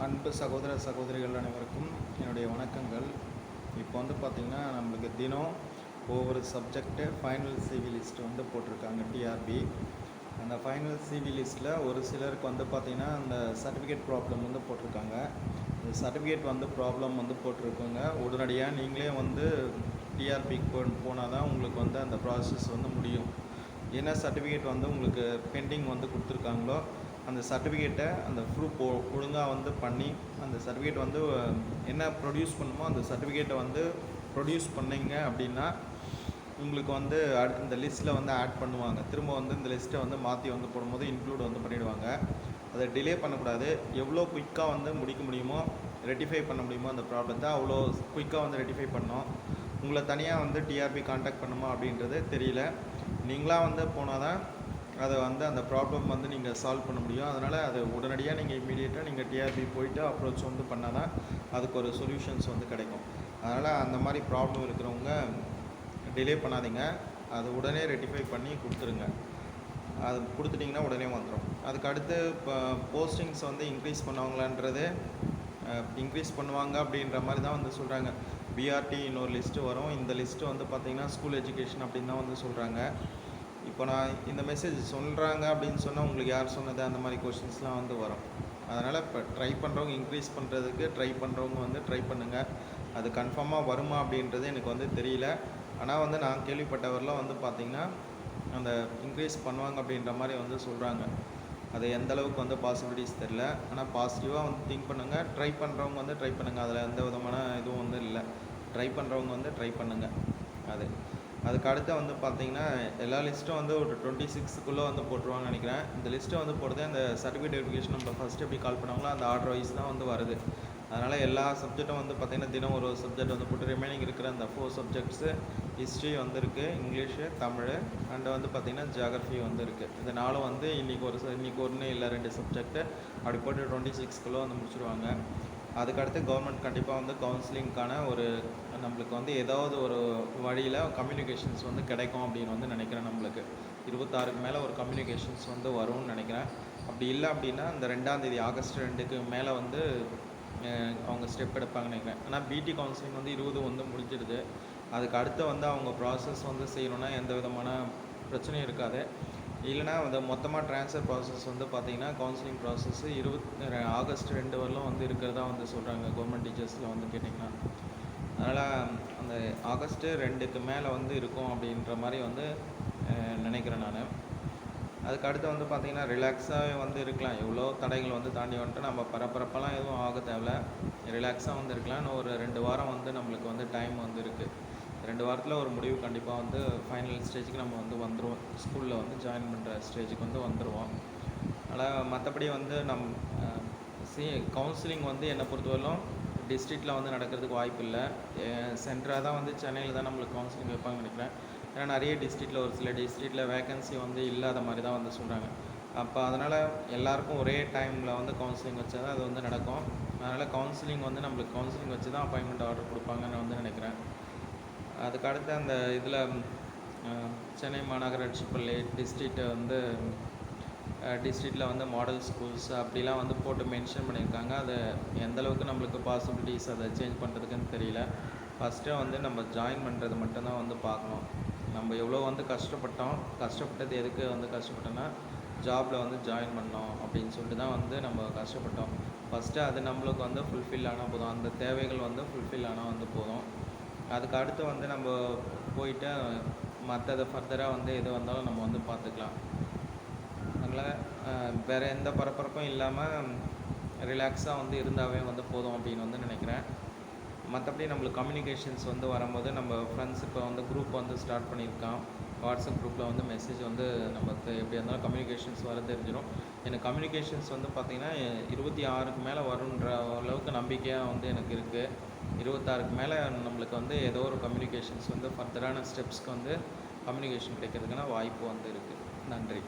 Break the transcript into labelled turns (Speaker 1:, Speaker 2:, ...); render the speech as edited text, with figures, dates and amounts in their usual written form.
Speaker 1: அன்பு சகோதர சகோதரிகள் அனைவருக்கும் என்னுடைய வணக்கங்கள். இப்போ வந்து பார்த்திங்கன்னா நம்மளுக்கு தினம் ஒவ்வொரு சப்ஜெக்ட்டு ஃபைனல் சிவி லிஸ்ட் வந்து போட்டிருக்காங்க டிஆர்பி. அந்த ஃபைனல் சிவி லிஸ்ட்டில் ஒரு சிலருக்கு வந்து பார்த்திங்கன்னா அந்த சர்டிஃபிகேட் ப்ராப்ளம் வந்து போட்டிருக்காங்க. அந்த சர்டிஃபிகேட் வந்து ப்ராப்ளம் வந்து போட்டிருக்கோங்க. உடனடியாக நீங்களே வந்து டிஆர்பிக்கு போனால் தான் உங்களுக்கு வந்து அந்த ப்ராசஸ் வந்து முடியும். என்ன சர்டிஃபிகேட் வந்து உங்களுக்கு பெண்டிங் வந்து கொடுத்துருக்காங்களோ அந்த சர்டிஃபிகேட்டை அந்த ப்ரூஃப் ஒழுங்காக வந்து பண்ணி அந்த சர்டிஃபிகேட் வந்து என்ன ப்ரொடியூஸ் பண்ணுமோ அந்த சர்டிஃபிகேட்டை வந்து ப்ரொடியூஸ் பண்ணிங்க அப்படின்னா உங்களுக்கு வந்து இந்த லிஸ்ட்டில் வந்து ஆட் பண்ணுவாங்க. திரும்ப வந்து இந்த லிஸ்ட்டை வந்து மாற்றி வந்து போடும்போது இன்க்ளூட் வந்து பண்ணிவிடுவாங்க. அதை டிலே பண்ணக்கூடாது. எவ்வளோ குயிக்காக வந்து முடிக்க முடியுமோ, ரெட்டிஃபை பண்ண முடியுமோ அந்த ப்ராப்ளத்தை அவ்வளோ குயிக்காக வந்து ரெட்டிஃபை பண்ணோம். உங்களை தனியாக வந்து டிஆர்பி கான்டாக்ட் பண்ணுமா அப்படின்றது தெரியல. நீங்களாக வந்து போனால் தான் அதை வந்து அந்த ப்ராப்ளம் வந்து நீங்கள் சால்வ் பண்ண முடியும். அதனால் அது உடனடியாக நீங்கள் இம்மீடியட்டாக நீங்கள் டிஆர்பி போயிட்டு அப்ரோச் வந்து பண்ணால் தான் அதுக்கு ஒரு சொல்யூஷன்ஸ் வந்து கிடைக்கும். அதனால் அந்த மாதிரி ப்ராப்ளம் இருக்கிறவங்க டிலே பண்ணாதீங்க. அது உடனே ரெட்டிஃபை பண்ணி கொடுத்துருங்க. அது கொடுத்துட்டிங்கன்னா உடனே வந்துடும். அதுக்கு அடுத்து இப்போ போஸ்டிங்ஸ் வந்து இன்க்ரீஸ் பண்ணுவாங்களான்றது இன்க்ரீஸ் பண்ணுவாங்க அப்படின்ற மாதிரி தான் வந்து சொல்கிறாங்க. பிஆர்டி இன்னொரு லிஸ்ட்டு வரும். இந்த லிஸ்ட்டு வந்து பார்த்திங்கன்னா ஸ்கூல் எஜுகேஷன் அப்படின்னு தான் வந்து சொல்கிறாங்க. இப்போ நான் இந்த மெசேஜ் சொல்கிறாங்க அப்படின்னு சொன்னால் உங்களுக்கு யார் சொன்னது அந்த மாதிரி கொஷின்ஸ்லாம் வந்து வரும். அதனால் இப்போ ட்ரை பண்ணுறவங்க இன்க்ரீஸ் பண்ணுறதுக்கு ட்ரை பண்ணுறவங்க வந்து ட்ரை பண்ணுங்கள். அது கன்ஃபார்மாக வருமா அப்படின்றது எனக்கு வந்து தெரியல. ஆனால் வந்து நான் கேள்விப்பட்டவரெலாம் வந்து பார்த்திங்கன்னா அந்த இன்க்ரீஸ் பண்ணுவாங்க அப்படின்ற மாதிரி வந்து சொல்கிறாங்க. அது எந்த அளவுக்கு வந்து பாசிபிலிட்டிஸ் தெரில. ஆனால் பாசிட்டிவாக வந்து திங்க் பண்ணுங்கள். ட்ரை பண்ணுறவங்க வந்து ட்ரை பண்ணுங்கள். அதில் எந்த விதமான இதுவும் வந்து இல்லை. ட்ரை பண்ணுறவங்க வந்து ட்ரை பண்ணுங்கள். அதுக்கு அடுத்து வந்து பார்த்திங்கன்னா எல்லா லிஸ்ட்டும் வந்து ஒரு 26க்குள்ளே வந்து போட்டுருவாங்கன்னு நினைக்கிறேன். இந்த லிஸ்ட்டை வந்து போடுறது அந்த சர்டிஃபிகேட் வெரிஃபிகேஷன் நம்ம ஃபஸ்ட்டு எப்படி கால் பண்ணாங்களோ அந்த ஆர்டர் வைஸ் தான் வந்து வருது. அதனால் எல்லா சப்ஜெக்ட்டும் வந்து பார்த்திங்கன்னா தினம் ஒரு சப்ஜெக்ட் வந்து போட்டு ரிமைனிங் இருக்கிற அந்த 4 சப்ஜெக்ட்ஸு ஹிஸ்ட்ரி வந்து இருக்குது, இங்கிலீஷு, தமிழ் அண்டு வந்து பார்த்திங்கன்னா ஜியாகிரஃபி வந்து இருக்குது. இந்த நாளும் வந்து இன்றைக்கி ஒன்று இல்லை 2 சப்ஜெக்ட்டு அப்படி போட்டு 26க்குள்ளே வந்து முடிச்சுடுவாங்க. அதுக்கடுத்து கவர்மெண்ட் கண்டிப்பாக வந்து கவுன்சிலிங்க்கான ஒரு நம்மளுக்கு வந்து ஏதாவது ஒரு வழியில் கம்யூனிகேஷன்ஸ் வந்து கிடைக்கும் அப்படின்னு வந்து நினைக்கிறேன். நம்மளுக்கு 26க்கு மேலே ஒரு கம்யூனிகேஷன்ஸ் வந்து வரும்னு நினைக்கிறேன். அப்படி இல்லை அப்படின்னா இந்த 2ஆம் தேதி ஆகஸ்ட் 2க்கு மேலே வந்து அவங்க ஸ்டெப் எடுப்பாங்கன்னு நினைக்கிறேன். ஆனால் பிடி கவுன்சிலிங் வந்து 20 வந்து முடிஞ்சிடுது. அதுக்கு அடுத்து வந்து அவங்க ப்ராசஸ் வந்து செய்யணுன்னா எந்த விதமான பிரச்சனையும் இருக்காது. இல்லைனா வந்து மொத்தமாக ட்ரான்ஸ்ஃபர் ப்ராசஸ் வந்து பார்த்திங்கன்னா கவுன்சிலிங் ப்ராசஸ்ஸு ஆகஸ்ட் 2 வரலும் வந்து இருக்கிறதா வந்து சொல்கிறாங்க கவர்மெண்ட் டீச்சர்ஸில் வந்து கேட்டிங்கன்னா. அதனால் அந்த ஆகஸ்ட்டு 2க்கு மேலே வந்து இருக்கும் அப்படின்ற மாதிரி வந்து நினைக்கிறேன் நான். அதுக்கு அடுத்து வந்து பார்த்திங்கன்னா ரிலாக்ஸாக வந்து இருக்கலாம். எவ்வளோ தடைகள் வந்து தாண்டி வந்துட்டு நம்ம பரபரப்பெல்லாம் எதுவும் ஆக தேவையில்ல. ரிலாக்ஸாக வந்து இருக்கலாம். இன்னும் ஒரு 2 வாரம் வந்து நம்மளுக்கு வந்து டைம் வந்து இருக்குது. 2 வாரத்தில் ஒரு முடிவு கண்டிப்பாக வந்து ஃபைனல் ஸ்டேஜுக்கு நம்ம வந்து வந்துடுவோம். ஸ்கூலில் வந்து ஜாயின் பண்ணுற ஸ்டேஜுக்கு வந்து வந்துடுவோம். அதனால் மற்றபடி வந்து கவுன்சிலிங் வந்து என்னை பொறுத்தவரையிலும் டிஸ்ட்ரிக்டில் வந்து நடக்கிறதுக்கு வாய்ப்பு இல்லை. சென்டராக தான் வந்து சென்னையில் தான் நம்மளுக்கு கவுன்சிலிங் வைப்பாங்கன்னு நினைக்கிறேன். ஏன்னா நிறைய டிஸ்ட்ரிக்டில் ஒரு சில டிஸ்ட்ரிக்டில் வேகன்சி வந்து இல்லாத மாதிரி தான் வந்து சொல்கிறாங்க. அப்போ அதனால் எல்லாேருக்கும் ஒரே டைமில் வந்து கவுன்சிலிங் வச்சா தான் அது வந்து நடக்கும். அதனால் கவுன்சிலிங் வந்து நம்மளுக்கு கவுன்சிலிங் வச்சு தான் அப்பாயின்மெண்ட் ஆர்டர் கொடுப்பாங்கன்னு வந்து நினைக்கிறேன். அதுக்கு அடுத்து அந்த இதில் சென்னை மாநகராட்சி பள்ளி டிஸ்ட்ரிக்டில் வந்து மாடல் ஸ்கூல்ஸ் அப்படிலாம் வந்து போட்டு மென்ஷன் பண்ணியிருக்காங்க. அது எந்தளவுக்கு நம்மளுக்கு பாசிபிலிட்டிஸ் அதை சேஞ்ச் பண்ணுறதுக்குன்னு தெரியல. ஃபஸ்ட்டு வந்து நம்ம ஜாயின் பண்ணுறது மட்டும்தான் வந்து பார்க்கணும். நம்ம எவ்வளோ வந்து கஷ்டப்பட்டது எதுக்கு வந்து கஷ்டப்பட்டோன்னா ஜாபில் வந்து ஜாயின் பண்ணோம் அப்படின்னு சொல்லிட்டு தான் வந்து நம்ம கஷ்டப்பட்டோம். ஃபஸ்ட்டு அது நம்மளுக்கு வந்து ஃபுல்ஃபில் ஆனால் போதும். அந்த தேவைகள் வந்து ஃபுல்ஃபில் ஆனால் வந்து போதும். அதுக்கு அடுத்து வந்து நம்ம போயிட்டு மற்றதை ஃபர்தராக வந்து எது வந்தாலும் நம்ம வந்து பார்த்துக்கலாம். அதனால் வேறு எந்த பரபரப்பும் இல்லாமல் ரிலாக்ஸாக வந்து இருந்தாவே வந்து போதும் அப்படின்னு வந்து நினைக்கிறேன். மற்றபடி நம்மளுக்கு கம்யூனிகேஷன்ஸ் வந்து வரும்போது நம்ம ஃப்ரெண்ட்ஸ் இப்போ வந்து குரூப் வந்து ஸ்டார்ட் பண்ணியிருக்கான். வாட்ஸ்அப் குரூப்பில் வந்து மெசேஜ் வந்து நமக்கு எப்படி இருந்தாலும் கம்யூனிகேஷன்ஸ் வர தெரிஞ்சிடும். எனக்கு கம்யூனிகேஷன்ஸ் வந்து பார்த்திங்கன்னா 26க்கு மேலே வருன்ற அளவுக்கு நம்பிக்கையாக வந்து எனக்கு இருக்குது. 26க்கு மேலே நம்மளுக்கு வந்து ஏதோ ஒரு கம்யூனிகேஷன்ஸ் வந்து ஃபர்தரான ஸ்டெப்ஸ்க்கு வந்து கம்யூனிகேஷன் கிடைக்கிறதுக்கான வாய்ப்பு வந்து இருக்குது. நன்றி.